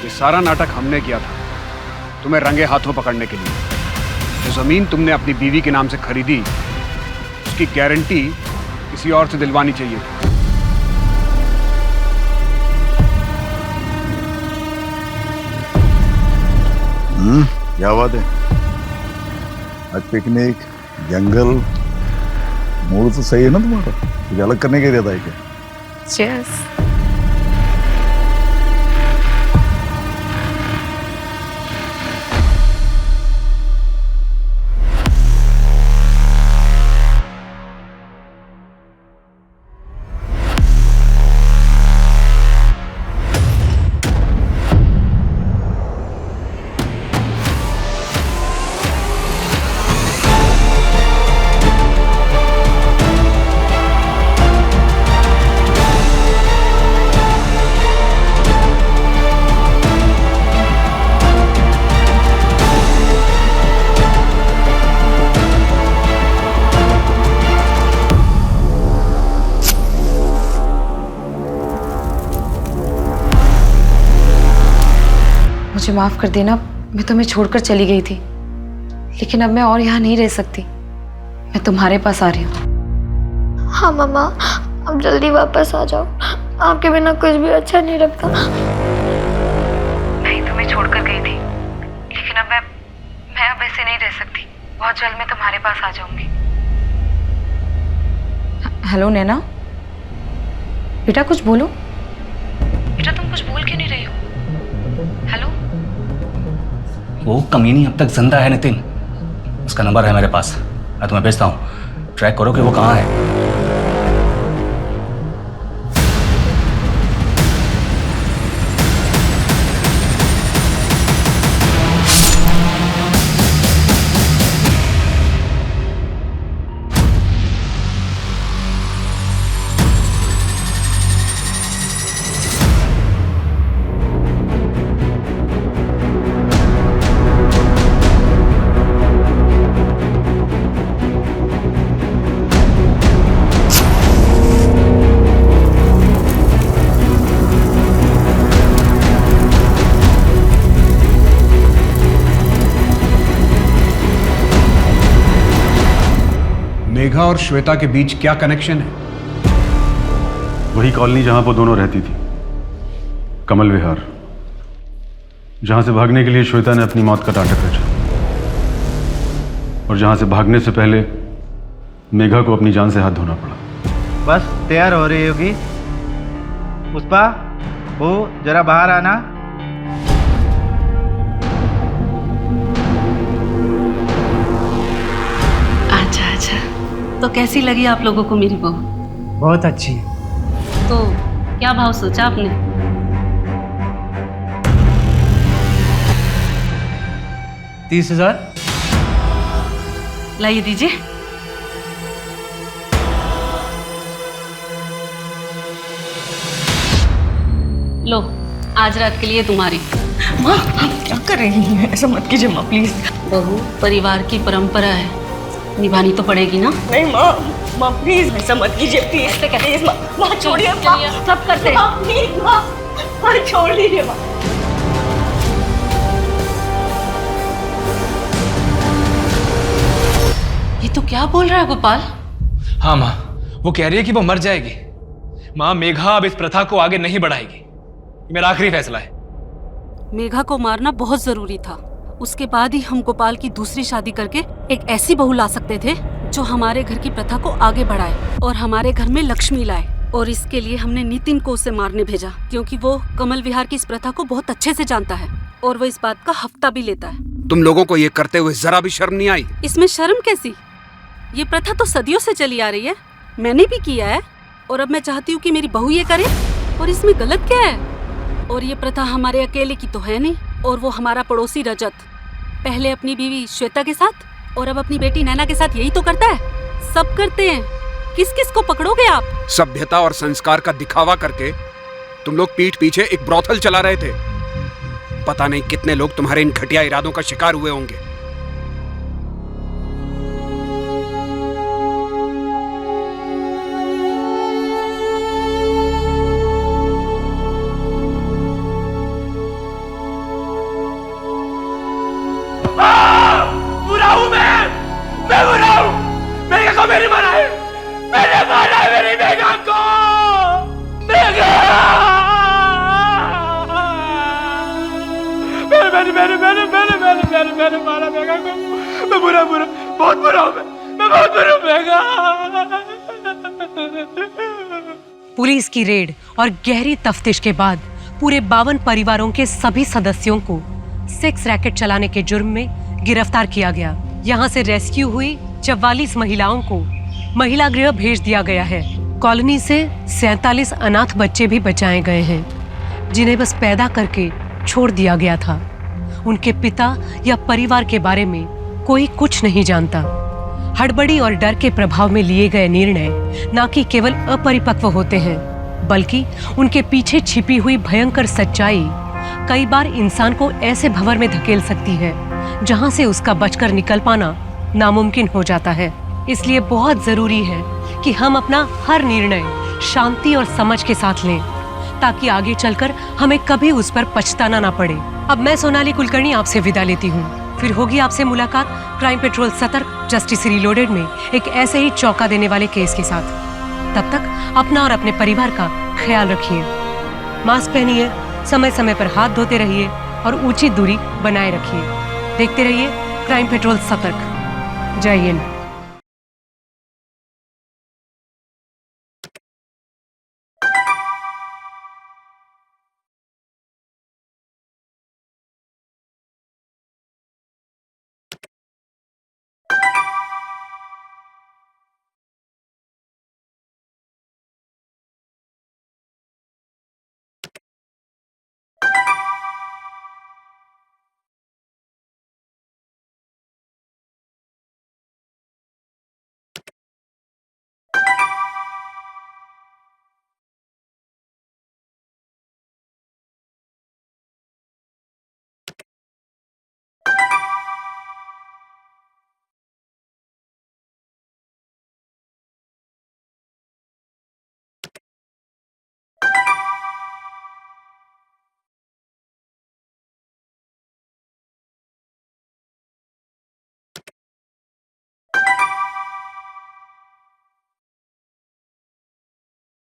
ये सारा नाटक हमने किया था तुम्हें रंगे हाथों पकड़ने के लिए। जो जमीन तुमने अपनी बीवी के नाम से खरीदी, उसकी गारंटी किसी और से दिलवानी चाहिए। क्या बात है? आज पिकनिक, जंगल, मूड तो सही है ना तुम्हारा? कुछ अलग करने के इरादा है क्या? Cheers. मुझे माफ कर देना, मैं तुम्हें छोड़कर चली गई थी, लेकिन अब मैं और यहाँ नहीं रह सकती। मैं तुम्हारे पास आ रही हूँ। हाँ मम्मा, अब जल्दी वापस आ जाओ। आपके बिना कुछ भी अच्छा नहीं लगता। मैं तुम्हें छोड़कर गई थी, लेकिन अब मैं अब ऐसे नहीं रह सकती। बहुत जल्द मैं तुम्हारे पास आ जाऊंगी। हेलो नैना, बेटा कुछ बोलो। बेटा तुम कुछ बोल क्यों नहीं रही हो? हेलो। वो कमीनी अब तक जिंदा है नितिन। उसका नंबर है मेरे पास, मैं तुम्हें भेजता हूँ। ट्रैक करो कि वो कहाँ है। मेघा और श्वेता के बीच क्या कनेक्शन है? वही कॉलोनी जहां वो दोनों रहती थी, कमल विहार, जहां से भागने के लिए श्वेता ने अपनी मौत का नाटक रचा और जहां से भागने से पहले मेघा को अपनी जान से हाथ धोना पड़ा। बस तैयार हो रही होगी। पुष्पा, वो जरा बाहर आना। आजा तो कैसी लगी आप लोगों को मेरी बहू? बहुत अच्छी। तो क्या भाव सोचा आपने? 30,000। लाइए दीजिए। लो, आज रात के लिए तुम्हारी। माँ आप क्या कर रही हैं? ऐसा मत कीजिए माँ प्लीज। बहू, परिवार की परंपरा है, निभानी तो पड़ेगी ना। नहीं माँ प्लीज ऐसा मत कीजिए प्लीज। प्लीज माँ छोड़िए। सब करते हैं। माँ प्लीज माँ छोड़ दीजिए माँ। ये तो क्या बोल रहा है गोपाल? हाँ माँ, वो कह रही है कि वो मर जाएगी। माँ, मेघा अब इस प्रथा को आगे नहीं बढ़ाएगी। मेरा आखिरी फैसला है। मेघा को मारना बहुत जरूरी था। उसके बाद ही हम गोपाल की दूसरी शादी करके एक ऐसी बहू ला सकते थे जो हमारे घर की प्रथा को आगे बढ़ाए और हमारे घर में लक्ष्मी लाए। और इसके लिए हमने नितिन को उसे मारने भेजा, क्योंकि वो कमल विहार की इस प्रथा को बहुत अच्छे से जानता है और वो इस बात का हफ्ता भी लेता है। तुम लोगों को ये करते हुए जरा भी शर्म नहीं आई? इसमें शर्म कैसी? ये प्रथा तो सदियों से चली आ रही है, मैंने भी किया है और अब मैं चाहती हूँ कि मेरी बहू ये करे, और इसमें गलत क्या है? और ये प्रथा हमारे अकेले की तो है नहीं। और वो हमारा पड़ोसी रजत पहले अपनी बीवी श्वेता के साथ और अब अपनी बेटी नैना के साथ यही तो करता है। सब करते हैं, किस किस को पकड़ोगे आप? सभ्यता और संस्कार का दिखावा करके तुम लोग पीठ पीछे एक ब्रोथल चला रहे थे। पता नहीं कितने लोग तुम्हारे इन घटिया इरादों का शिकार हुए होंगे। बुरा हूं मैं बुरा हूं। मेघा को मेरी मारा है, मैंने मारा है मेरी मेघा को। मेघा मैंने मारा मेघा को। मैं बुरा बहुत बुरा हूं। मैं बहुत बुरा हूं मेघा। पुलिस की रेड और गहरी तफ्तीश के बाद पूरे 52 परिवारों के सभी सदस्यों को सेक्स रैकेट चलाने के जुर्म में गिरफ्तार किया गया। यहाँ से रेस्क्यू हुई 44 महिलाओं को महिला गृह भेज दिया गया है। कॉलोनी से 47 अनाथ बच्चे भी बचाए गए हैं, जिन्हें बस पैदा करके छोड़ दिया गया था। उनके पिता या परिवार के बारे में कोई कुछ नहीं जानता। हड़बड़ी और डर के प्रभाव में लिए गए निर्णय न कि केवल अपरिपक्व होते हैं, बल्कि उनके पीछे छिपी हुई भयंकर सच्चाई कई बार इंसान को ऐसे भंवर में धकेल सकती है जहां से उसका बचकर निकल पाना नामुमकिन हो जाता है। इसलिए बहुत जरूरी है कि हम अपना हर निर्णय शांति और समझ के साथ लें, ताकि आगे चलकर हमें कभी उस पर पछताना ना पड़े। अब मैं सोनाली कुलकर्णी आपसे विदा लेती हूँ। फिर होगी आपसे मुलाकात क्राइम पेट्रोल सतर्क जस्टिस रीलोडेड में एक ऐसे ही चौंका देने वाले केस के साथ। तब तक अपना और अपने परिवार का ख्याल रखिए, मास्क पहनिए, समय समय पर हाथ धोते रहिए और उचित दूरी बनाए रखिए। देखते रहिए क्राइम पेट्रोल सतर्क। जय हिंद।